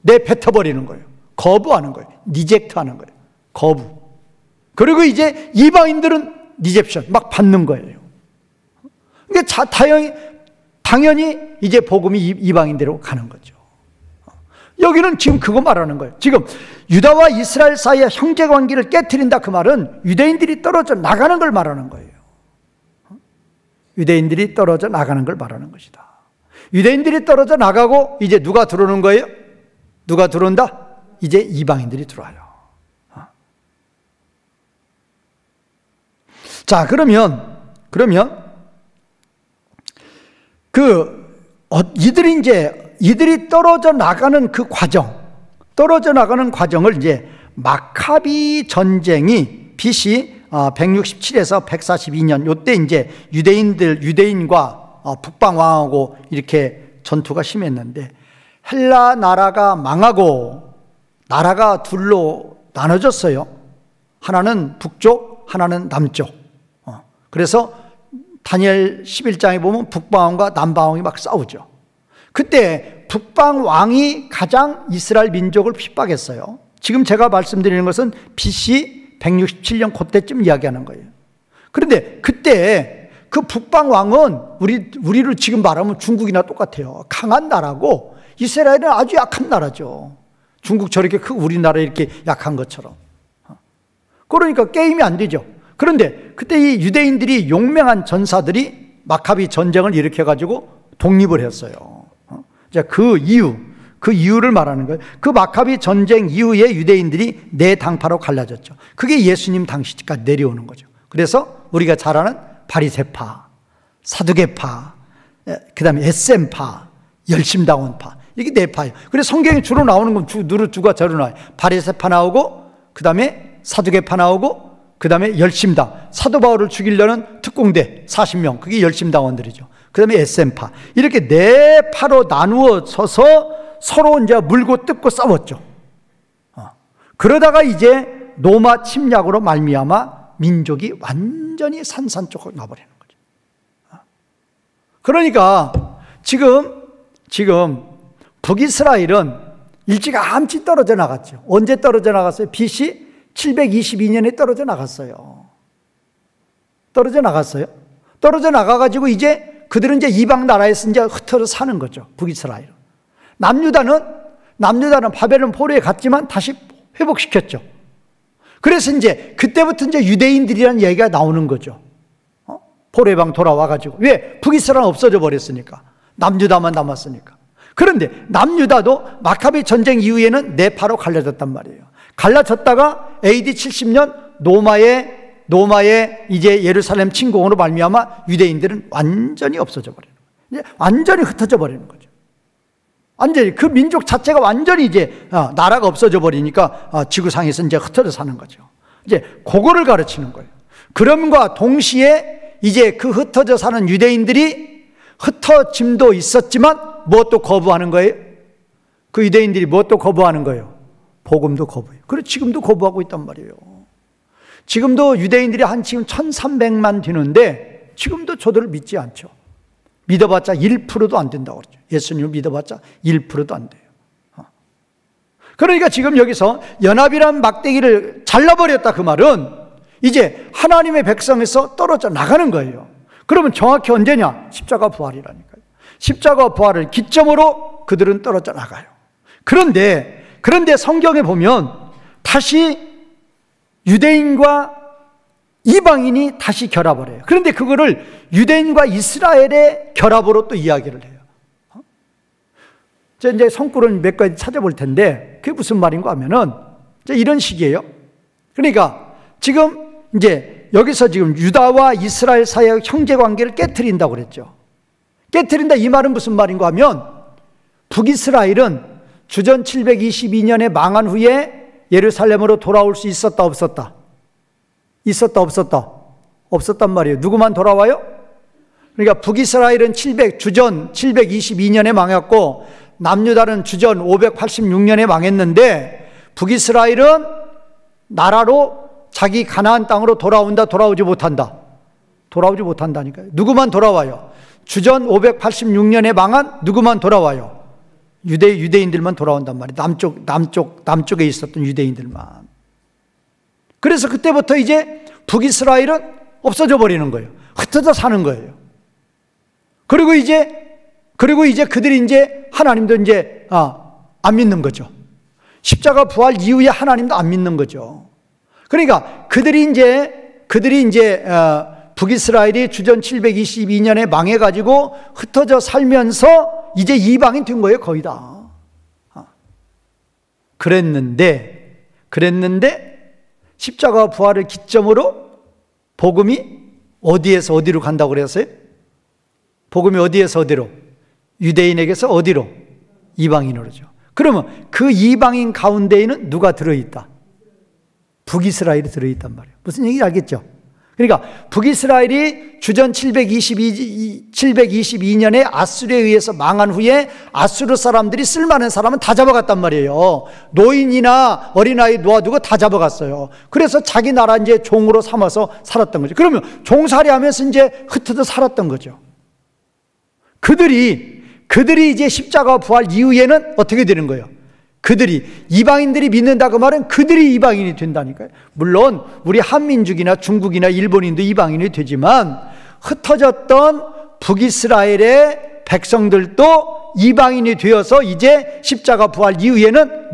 내뱉어버리는 거예요. 거부하는 거예요. 리젝트하는 거예요. 거부. 그리고 이제 이방인들은 리셉션, 막 받는 거예요. 그러니까 당연히 이제 복음이 이방인대로 가는 거죠. 여기는 지금 그거 말하는 거예요. 지금 유다와 이스라엘 사이의 형제관계를 깨트린다 그 말은 유대인들이 떨어져 나가는 걸 말하는 거예요. 유대인들이 떨어져 나가는 걸 말하는 것이다. 유대인들이 떨어져 나가고 이제 누가 들어오는 거예요? 누가 들어온다? 이제 이방인들이 들어와요. 자, 그러면 이들이 떨어져 나가는 그 과정, 떨어져 나가는 과정을 이제 마카비 전쟁이 BC 167에서 142년 요때 이제 유대인과 북방 왕하고 이렇게 전투가 심했는데 헬라 나라가 망하고 나라가 둘로 나눠졌어요. 하나는 북쪽, 하나는 남쪽. 그래서 다니엘 11장에 보면 북방왕과 남방왕이 막 싸우죠. 그때 북방왕이 가장 이스라엘 민족을 핍박했어요. 지금 제가 말씀드리는 것은 BC 167년 그때쯤 이야기하는 거예요. 그런데 그때 그 북방왕은 우리로 지금 말하면 중국이나 똑같아요. 강한 나라고 이스라엘은 아주 약한 나라죠. 중국 저렇게 크고 우리나라 이렇게 약한 것처럼. 그러니까 게임이 안 되죠. 그런데 그때 이 유대인들이 용맹한 전사들이 마카비 전쟁을 일으켜가지고 독립을 했어요. 자, 그 이유를 말하는 거예요. 그 마카비 전쟁 이후에 유대인들이 네 당파로 갈라졌죠. 그게 예수님 당시까지 내려오는 거죠. 그래서 우리가 잘 아는 바리새파, 사두개파, 그 다음에 에셈파, 열심당원파, 이게 네 파예요. 그래서 성경에 주로 나오는 건 누가 저로 나와요. 바리새파 나오고, 그 다음에 사두개파 나오고, 그 다음에 열심당, 사도 바울을 죽이려는 특공대 40명, 그게 열심당원들이죠. 그 다음에 에셈파, 이렇게 네 파로 나누어져서 서로 이제 물고 뜯고 싸웠죠. 그러다가 이제 로마 침략으로 말미암아 민족이 완전히 산산조각 나버리는 거죠. 그러니까 지금 북이스라엘은 일찌감치 떨어져 나갔죠. 언제 떨어져 나갔어요? BC 722년에 떨어져 나갔어요. 떨어져 나가가지고 이제 그들은 이제 이방 나라에서 이제 흩어져 사는 거죠. 북이스라엘. 남유다는 바벨론 포로에 갔지만 다시 회복시켰죠. 그래서 이제 그때부터 이제 유대인들이라는 얘기가 나오는 거죠. 포로해방 돌아와가지고. 왜? 북이스라엘은 없어져 버렸으니까. 남유다만 남았으니까. 그런데 남유다도 마카비 전쟁 이후에는 네 파로 갈라졌단 말이에요. 갈라졌다가 AD 70년 노마의 이제 예루살렘 침공으로 말미암아 유대인들은 완전히 없어져 버리는 거예요. 완전히 흩어져 버리는 거죠. 완전히 그 민족 자체가 완전히 이제 나라가 없어져 버리니까 지구상에서 이제 흩어져 사는 거죠. 이제 그거를 가르치는 거예요. 그럼과 동시에 이제 그 흩어져 사는 유대인들이 흩어짐도 있었지만 무엇도 거부하는 거예요? 그 유대인들이 무엇도 거부하는 거예요? 복음도 거부해요. 그래서 지금도 거부하고 있단 말이에요. 지금도 유대인들이 한 지금 1300만 되는데 지금도 저들을 믿지 않죠. 믿어봤자 1%도 안 된다고 그러죠. 예수님을 믿어봤자 1%도 안 돼요. 그러니까 지금 여기서 연합이란 막대기를 잘라버렸다 그 말은 이제 하나님의 백성에서 떨어져 나가는 거예요. 그러면 정확히 언제냐? 십자가 부활이라니까요. 십자가 부활을 기점으로 그들은 떨어져 나가요. 그런데 성경에 보면 다시 유대인과 이방인이 다시 결합을 해요. 그런데 그거를 유대인과 이스라엘의 결합으로 또 이야기를 해요. 이제 성구를 몇 가지 찾아볼 텐데 그게 무슨 말인가 하면은 이런 식이에요. 그러니까 지금 이제 여기서 지금 유다와 이스라엘 사이의 형제 관계를 깨트린다고 그랬죠. 깨트린다 이 말은 무슨 말인가 하면 북이스라엘은 주전 722년에 망한 후에 예루살렘으로 돌아올 수 있었다 없었다? 있었다 없었다? 없었단 말이에요. 누구만 돌아와요? 그러니까 북이스라엘은 주전 722년에 망했고 남유다는 주전 586년에 망했는데 북이스라엘은 나라로 자기 가나안 땅으로 돌아온다 돌아오지 못한다? 돌아오지 못한다니까요. 누구만 돌아와요? 주전 586년에 망한 누구만 돌아와요? 유대인들만 돌아온단 말이에요. 남쪽에 있었던 유대인들만. 그래서 그때부터 이제 북이스라엘은 없어져 버리는 거예요. 흩어져 사는 거예요. 그리고 이제 그들이 이제 하나님도 이제 안 믿는 거죠. 십자가 부활 이후에 하나님도 안 믿는 거죠. 그러니까 그들이 이제 북이스라엘이 주전 722년에 망해가지고 흩어져 살면서 이제 이방인 된 거예요, 거의 다. 그랬는데 십자가 부활을 기점으로 복음이 어디에서 어디로 간다고 그랬어요? 복음이 어디에서 어디로? 유대인에게서 어디로? 이방인으로죠. 그러면 그 이방인 가운데에는 누가 들어있다? 북이스라엘이 들어있단 말이에요. 무슨 얘기인지 알겠죠? 그러니까 북이스라엘이 주전 722년에 아수르에 의해서 망한 후에 아수르 사람들이 쓸만한 사람은 다 잡아갔단 말이에요. 노인이나 어린아이 놓아두고 다 잡아갔어요. 그래서 자기 나라 이제 종으로 삼아서 살았던 거죠. 그러면 종살이 하면서 이제 흩어져 살았던 거죠. 그들이 이제 십자가 부활 이후에는 어떻게 되는 거예요? 이방인들이 믿는다 그 말은 그들이 이방인이 된다니까요. 물론 우리 한민족이나 중국이나 일본인도 이방인이 되지만 흩어졌던 북이스라엘의 백성들도 이방인이 되어서 이제 십자가 부활 이후에는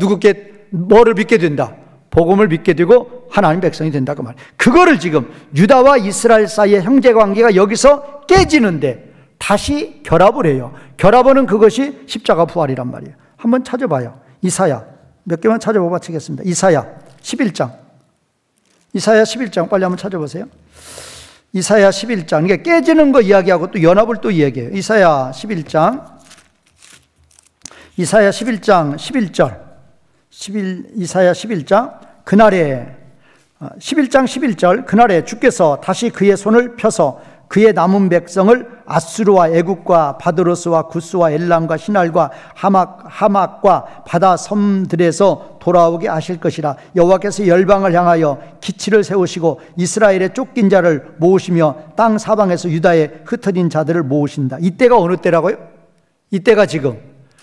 뭐를 믿게 된다? 복음을 믿게 되고 하나님 백성이 된다 그 말이에요. 그거를 지금 유다와 이스라엘 사이의 형제관계가 여기서 깨지는데 다시 결합을 해요. 결합하는 그것이 십자가 부활이란 말이에요. 한번 찾아봐요. 이사야 몇 개만 찾아보고 마치겠습니다. 이사야 11장 빨리 한번 찾아보세요. 이사야 11장 이게 깨지는 거 이야기하고 또 연합을 또 이야기해요. 이사야 11장 11절 이사야 11장 그날에 11장 11절 그날에 주께서 다시 그의 손을 펴서 그의 남은 백성을 아수르와 애굽과 바드로스와 구스와 엘람과 시날과 하막과 바다 섬들에서 돌아오게 하실 것이라. 여호와께서 열방을 향하여 기치를 세우시고 이스라엘의 쫓긴 자를 모으시며 땅 사방에서 유다의 흩어진 자들을 모으신다. 이때가 어느 때라고요? 이때가 지금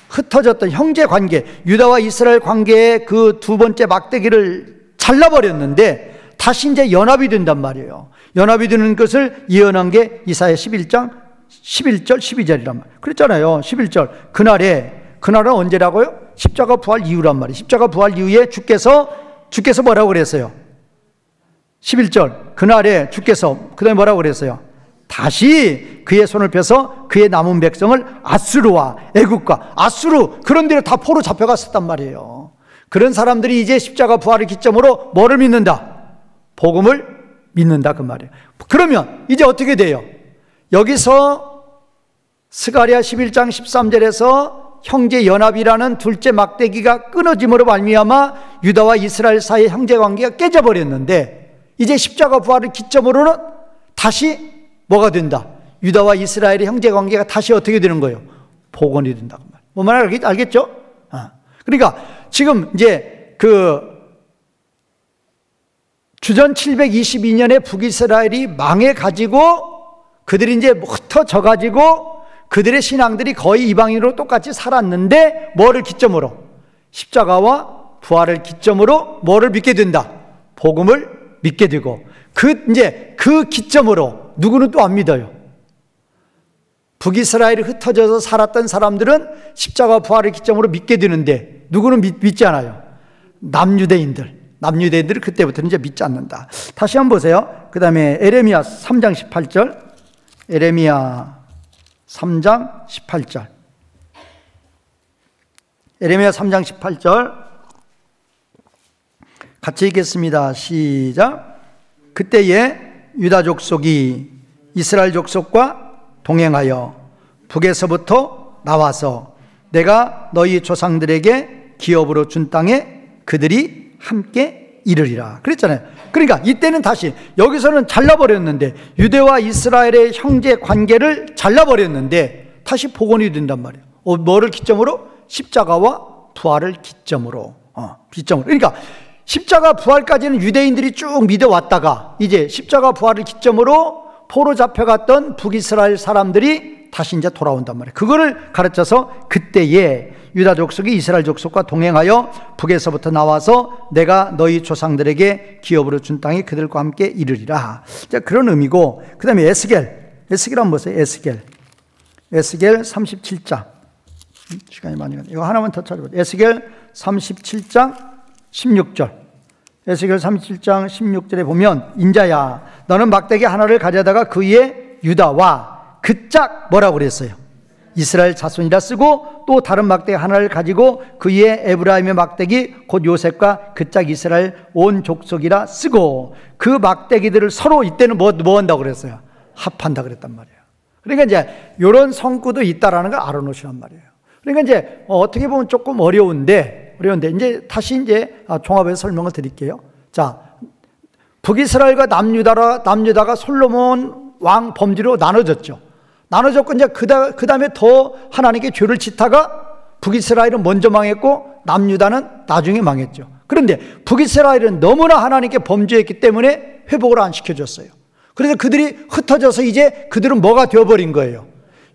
흩어졌던 형제 관계, 유다와 이스라엘 관계의 그 두 번째 막대기를 잘라버렸는데 다시 이제 연합이 된단 말이에요. 연합이 되는 것을 예언한 게 이사야 11장 11절 12절이란 말. 그랬잖아요. 11절 그날은 언제라고요? 십자가 부활 이후란 말이에요. 십자가 부활 이후에 주께서 뭐라고 그랬어요? 11절 그날에 주께서 그다음에 뭐라고 그랬어요? 다시 그의 손을 펴서 그의 남은 백성을 아수르와 애굽과 아수르 그런 데로 다 포로 잡혀갔었단 말이에요. 그런 사람들이 이제 십자가 부활을 기점으로 뭐를 믿는다? 복음을 믿는다 그 말이에요. 그러면 이제 어떻게 돼요? 여기서 스가랴 11장 13절에서 형제 연합이라는 둘째 막대기가 끊어짐으로 말미암아 유다와 이스라엘 사이의 형제 관계가 깨져버렸는데 이제 십자가 부활을 기점으로는 다시 뭐가 된다? 유다와 이스라엘의 형제 관계가 다시 어떻게 되는 거예요? 복원이 된다 그 말이에요. 뭔 말인지 알겠죠? 그러니까 지금 이제 주전 722년에 북이스라엘이 망해가지고 그들이 이제 흩어져가지고 그들의 신앙들이 거의 이방인으로 똑같이 살았는데 뭐를 기점으로? 십자가와 부활을 기점으로 뭐를 믿게 된다? 복음을 믿게 되고 그 기점으로 누구는 또 안 믿어요? 북이스라엘이 흩어져서 살았던 사람들은 십자가 부활을 기점으로 믿게 되는데 누구는 믿지 않아요? 남유대인들은 그때부터는 이제 믿지 않는다. 다시 한번 보세요. 그 다음에 에레미야 3장 18절. 에레미야 3장 18절. 에레미야 3장 18절 같이 읽겠습니다. 시작. 그때에 유다 족속이 이스라엘 족속과 동행하여 북에서부터 나와서 내가 너희 조상들에게 기업으로 준 땅에 그들이 함께 이르리라 그랬잖아요. 그러니까 이때는 다시 여기서는 잘라버렸는데 유대와 이스라엘의 형제 관계를 잘라버렸는데 다시 복원이 된단 말이에요. 뭐를 기점으로? 십자가와 부활을 기점으로. 그러니까 십자가 부활까지는 유대인들이 쭉 믿어왔다가 이제 십자가 부활을 기점으로 포로 잡혀갔던 북이스라엘 사람들이 다시 이제 돌아온단 말이에요. 그거를 가르쳐서 그때에 유다 족속이 이스라엘 족속과 동행하여 북에서부터 나와서 내가 너희 조상들에게 기업으로 준 땅에 그들과 함께 이르리라. 자, 그런 의미고, 그 다음에 에스겔 한번 보세요. 에스겔 37장. 시간이 많이 가네. 이거 하나만 더 찾아보세요. 에스겔 37장 16절. 에스겔 37장 16절에 보면 인자야 너는 막대기 하나를 가져다가 그 위에 유다와 그 짝 뭐라고 그랬어요? 이스라엘 자손이라 쓰고 또 다른 막대기 하나를 가지고 그 위에 에브라임의 막대기 곧 요셉과 그 짝 이스라엘 온 족속이라 쓰고 그 막대기들을 서로 이때는 뭐 한다고 그랬어요? 합한다 그랬단 말이에요. 그러니까 이제 이런 성구도 있다라는 걸 알아놓으시란 말이에요. 그러니까 이제 어떻게 보면 조금 어려운데 이제 다시 이제 종합해서 설명을 드릴게요. 자, 북이스라엘과 남유다가 솔로몬 왕 범주로 나눠졌죠. 나눠졌고 이제 그 다음에 더 하나님께 죄를 짓다가 북이스라엘은 먼저 망했고 남유다는 나중에 망했죠. 그런데 북이스라엘은 너무나 하나님께 범죄했기 때문에 회복을 안 시켜줬어요. 그래서 그들이 흩어져서 이제 그들은 뭐가 되어버린 거예요?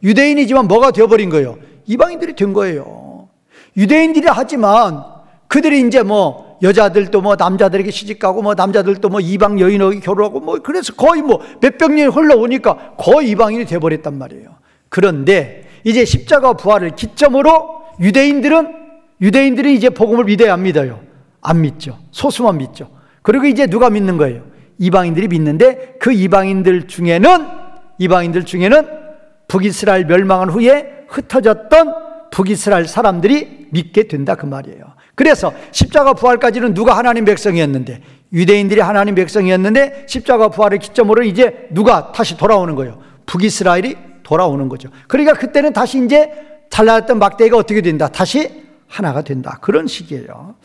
유대인이지만 뭐가 되어버린 거예요? 이방인들이 된 거예요. 유대인들이 하지만 그들이 이제 뭐 여자들도 뭐 남자들에게 시집가고 뭐 남자들도 뭐 이방 여인에게 결혼하고 뭐 그래서 거의 뭐 몇백 년이 흘러오니까 거의 이방인이 돼버렸단 말이에요. 그런데 이제 십자가 부활을 기점으로 유대인들이 이제 복음을 믿어야 안 믿어요? 안 믿죠. 소수만 믿죠. 그리고 이제 누가 믿는 거예요? 이방인들이 믿는데 그 이방인들 중에는 북이스라엘 멸망한 후에 흩어졌던 북이스라엘 사람들이 믿게 된다 그 말이에요. 그래서 십자가 부활까지는 누가 하나님 백성이었는데 유대인들이 하나님 백성이었는데 십자가 부활을 기점으로 이제 누가 다시 돌아오는 거예요? 북이스라엘이 돌아오는 거죠. 그러니까 그때는 다시 이제 잘라졌던 막대기가 어떻게 된다? 다시 하나가 된다. 그런 식이에요.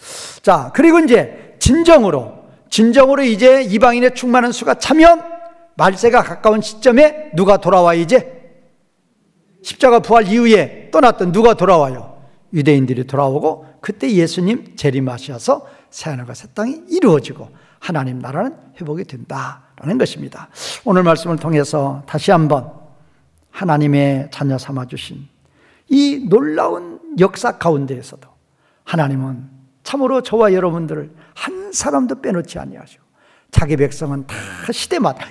자, 그리고 이제 진정으로 이제 이방인의 충만한 수가 차면 말세가 가까운 시점에 누가 돌아와 이제 십자가 부활 이후에 떠났던 누가 돌아와요? 유대인들이 돌아오고 그때 예수님 재림하셔서 새하늘과 새 땅이 이루어지고 하나님 나라는 회복이 된다라는 것입니다. 오늘 말씀을 통해서 다시 한번 하나님의 자녀 삼아주신 이 놀라운 역사 가운데에서도 하나님은 참으로 저와 여러분들을 한 사람도 빼놓지 아니하시고 자기 백성은 다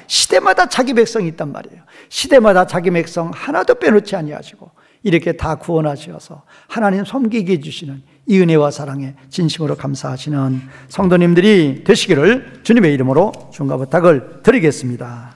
시대마다 자기 백성이 있단 말이에요. 시대마다 자기 백성 하나도 빼놓지 아니하시고 이렇게 다 구원하셔서 하나님 섬기게 해주시는 이 은혜와 사랑에 진심으로 감사하시는 성도님들이 되시기를 주님의 이름으로 중가 부탁을 드리겠습니다.